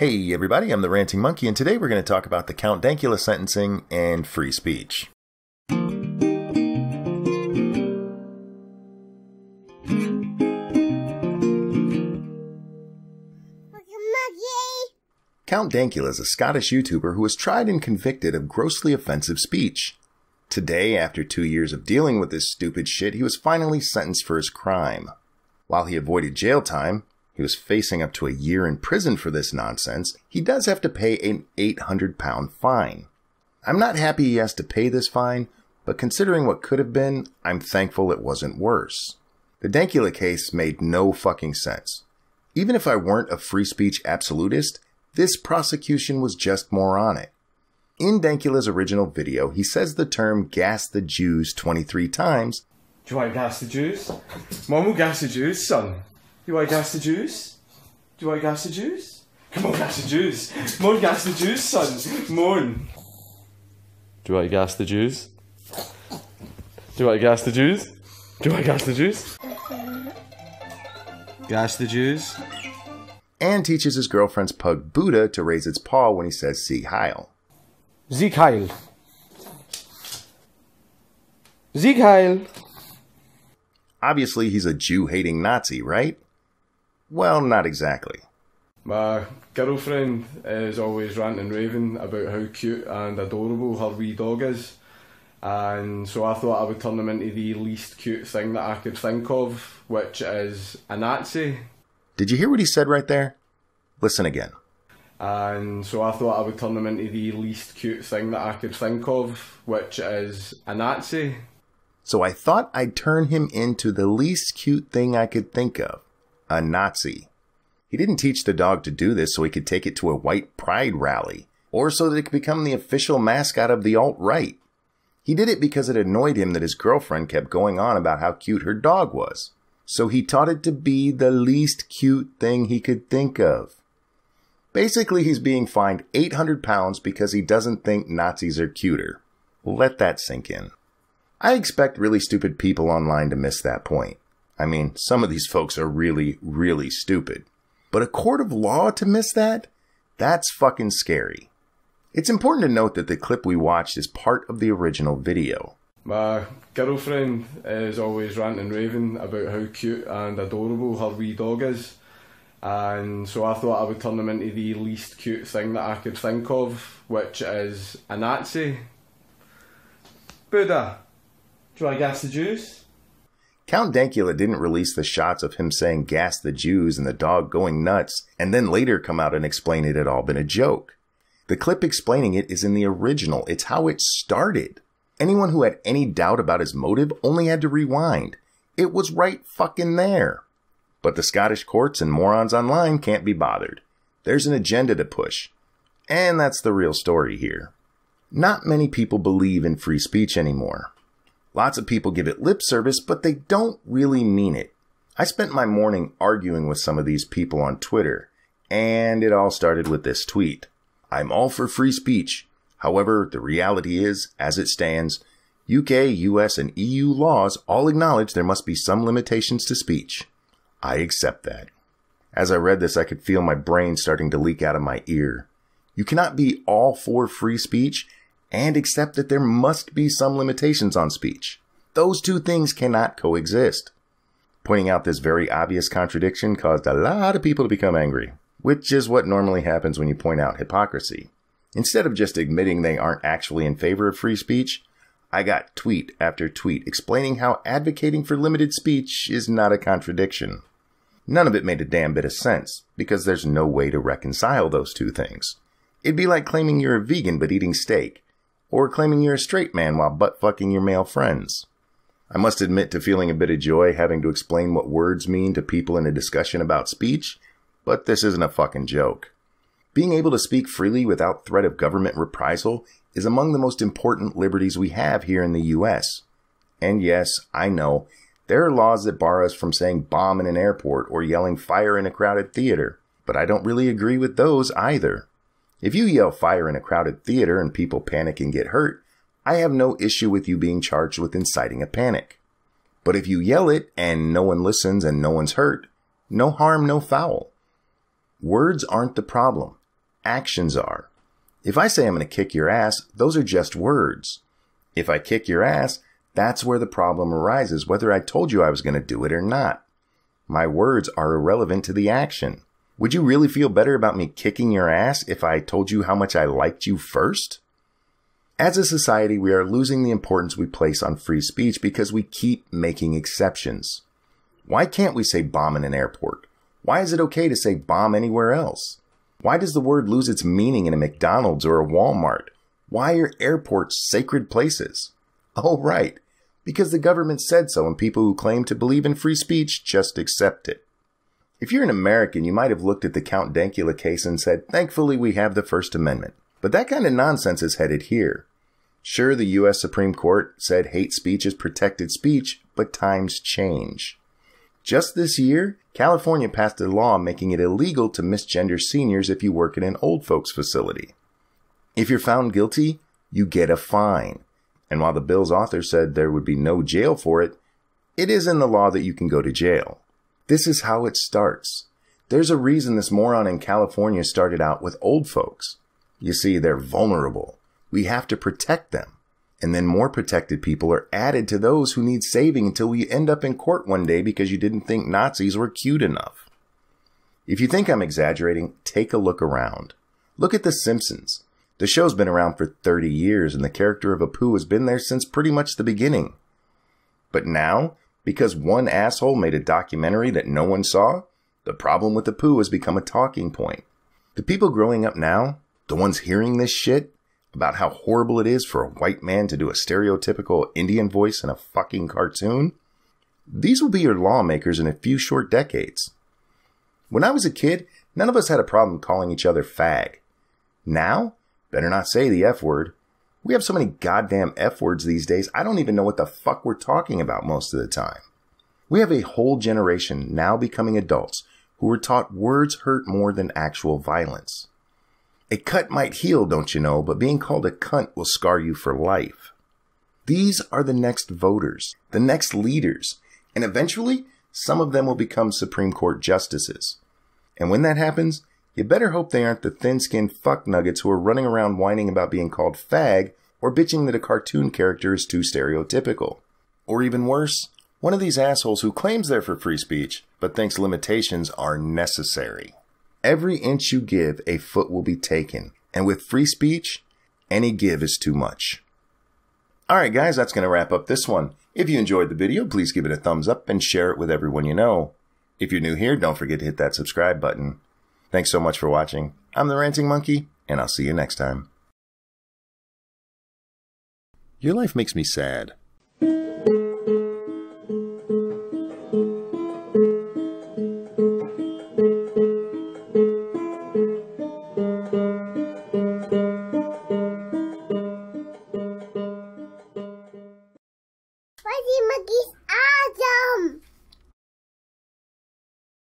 Hey everybody, I'm the Ranting Monkey, and today we're going to talk about the Count Dankula sentencing and free speech. Count Dankula is a Scottish YouTuber who was tried and convicted of grossly offensive speech. Today, after 2 years of dealing with this stupid shit, he was finally sentenced for his crime. While he avoided jail time, he was facing up to a year in prison for this nonsense, he does have to pay an £800 fine. I'm not happy he has to pay this fine, but considering what could have been, I'm thankful it wasn't worse. The Dankula case made no fucking sense. Even if I weren't a free speech absolutist, this prosecution was just moronic. In Dankula's original video, he says the term gas the Jews 23 times. Do you want to gas the Jews? Mum will gas the Jews, son. Do you want to gas the Jews? Do you want to gas the Jews? Come on, gas the Jews. Come on, gas the Jews, son. Come on. Do you want to gas the Jews? Do you want to gas the Jews? Do you want to gas the Jews? Gas the Jews? And teaches his girlfriend's pug Buddha to raise its paw when he says Sieg Heil. Sieg Heil. Sieg Heil. Obviously, he's a Jew-hating Nazi, right? Well, not exactly. My girlfriend is always ranting and raving about how cute and adorable her wee dog is. And so I thought I would turn him into the least cute thing that I could think of, which is a Nazi. Did you hear what he said right there? Listen again. And so I thought I would turn him into the least cute thing that I could think of, which is a Nazi. So I thought I'd turn him into the least cute thing I could think of. A Nazi. He didn't teach the dog to do this so he could take it to a white pride rally, or so that it could become the official mascot of the alt-right. He did it because it annoyed him that his girlfriend kept going on about how cute her dog was. So he taught it to be the least cute thing he could think of. Basically, he's being fined £800 because he doesn't think Nazis are cuter. Let that sink in. I expect really stupid people online to miss that point. I mean, some of these folks are really, really stupid. But a court of law to miss that? That's fucking scary. It's important to note that the clip we watched is part of the original video. My girlfriend is always ranting and raving about how cute and adorable her wee dog is. And so I thought I would turn him into the least cute thing that I could think of, which is a Nazi. Buddha, do you want to gas the Jews? Count Dankula didn't release the shots of him saying gas the Jews and the dog going nuts, and then later come out and explain it had all been a joke. The clip explaining it is in the original. It's how it started. Anyone who had any doubt about his motive only had to rewind. It was right fucking there. But the Scottish courts and morons online can't be bothered. There's an agenda to push. And that's the real story here. Not many people believe in free speech anymore. Lots of people give it lip service, but they don't really mean it. I spent my morning arguing with some of these people on Twitter, and it all started with this tweet. I'm all for free speech. However, the reality is, as it stands, UK, US, and EU laws all acknowledge there must be some limitations to speech. I accept that. As I read this, I could feel my brain starting to leak out of my ear. You cannot be all for free speech and accept that there must be some limitations on speech. Those two things cannot coexist. Pointing out this very obvious contradiction caused a lot of people to become angry, which is what normally happens when you point out hypocrisy. Instead of just admitting they aren't actually in favor of free speech, I got tweet after tweet explaining how advocating for limited speech is not a contradiction. None of it made a damn bit of sense, because there's no way to reconcile those two things. It'd be like claiming you're a vegan but eating steak, or claiming you're a straight man while butt-fucking your male friends. I must admit to feeling a bit of joy having to explain what words mean to people in a discussion about speech, but this isn't a fucking joke. Being able to speak freely without threat of government reprisal is among the most important liberties we have here in the US. And yes, I know, there are laws that bar us from saying bomb in an airport or yelling fire in a crowded theater, but I don't really agree with those either. If you yell fire in a crowded theater and people panic and get hurt, I have no issue with you being charged with inciting a panic. But if you yell it and no one listens and no one's hurt, no harm, no foul. Words aren't the problem. actions are. If I say I'm going to kick your ass, those are just words. If I kick your ass, that's where the problem arises, whether I told you I was going to do it or not. My words are irrelevant to the action. Would you really feel better about me kicking your ass if I told you how much I liked you first? As a society, we are losing the importance we place on free speech because we keep making exceptions. Why can't we say bomb in an airport? Why is it okay to say bomb anywhere else? Why does the word lose its meaning in a McDonald's or a Walmart? Why are airports sacred places? Oh, right, because the government said so and people who claim to believe in free speech just accept it. If you're an American, you might have looked at the Count Dankula case and said, thankfully we have the First Amendment. But that kind of nonsense is headed here. Sure, the U.S. Supreme Court said hate speech is protected speech, but times change. Just this year, California passed a law making it illegal to misgender seniors if you work in an old folks facility. If you're found guilty, you get a fine. And while the bill's author said there would be no jail for it, it is in the law that you can go to jail. This is how it starts. There's a reason this moron in California started out with old folks. You see, they're vulnerable. We have to protect them. And then more protected people are added to those who need saving until we end up in court one day because you didn't think Nazis were cute enough. If you think I'm exaggerating, take a look around. Look at The Simpsons. The show's been around for 30 years and the character of Apu has been there since pretty much the beginning. But now, because one asshole made a documentary that no one saw, the problem with Apu has become a talking point. The people growing up now, the ones hearing this shit, about how horrible it is for a white man to do a stereotypical Indian voice in a fucking cartoon, these will be your lawmakers in a few short decades. When I was a kid, none of us had a problem calling each other fag. Now, better not say the F word. We have so many goddamn F words these days, I don't even know what the fuck we're talking about most of the time. We have a whole generation now becoming adults who were taught words hurt more than actual violence. A cut might heal, don't you know, but being called a cunt will scar you for life. These are the next voters, the next leaders, and eventually, some of them will become Supreme Court justices. And when that happens, you better hope they aren't the thin-skinned fucknuggets who are running around whining about being called fag or bitching that a cartoon character is too stereotypical. Or even worse, one of these assholes who claims they're for free speech, but thinks limitations are necessary. Every inch you give, a foot will be taken. And with free speech, any give is too much. Alright guys, that's going to wrap up this one. If you enjoyed the video, please give it a thumbs up and share it with everyone you know. If you're new here, don't forget to hit that subscribe button. Thanks so much for watching. I'm the Ranting Monkey, and I'll see you next time. Your life makes me sad. Fuzzy Monkey's awesome!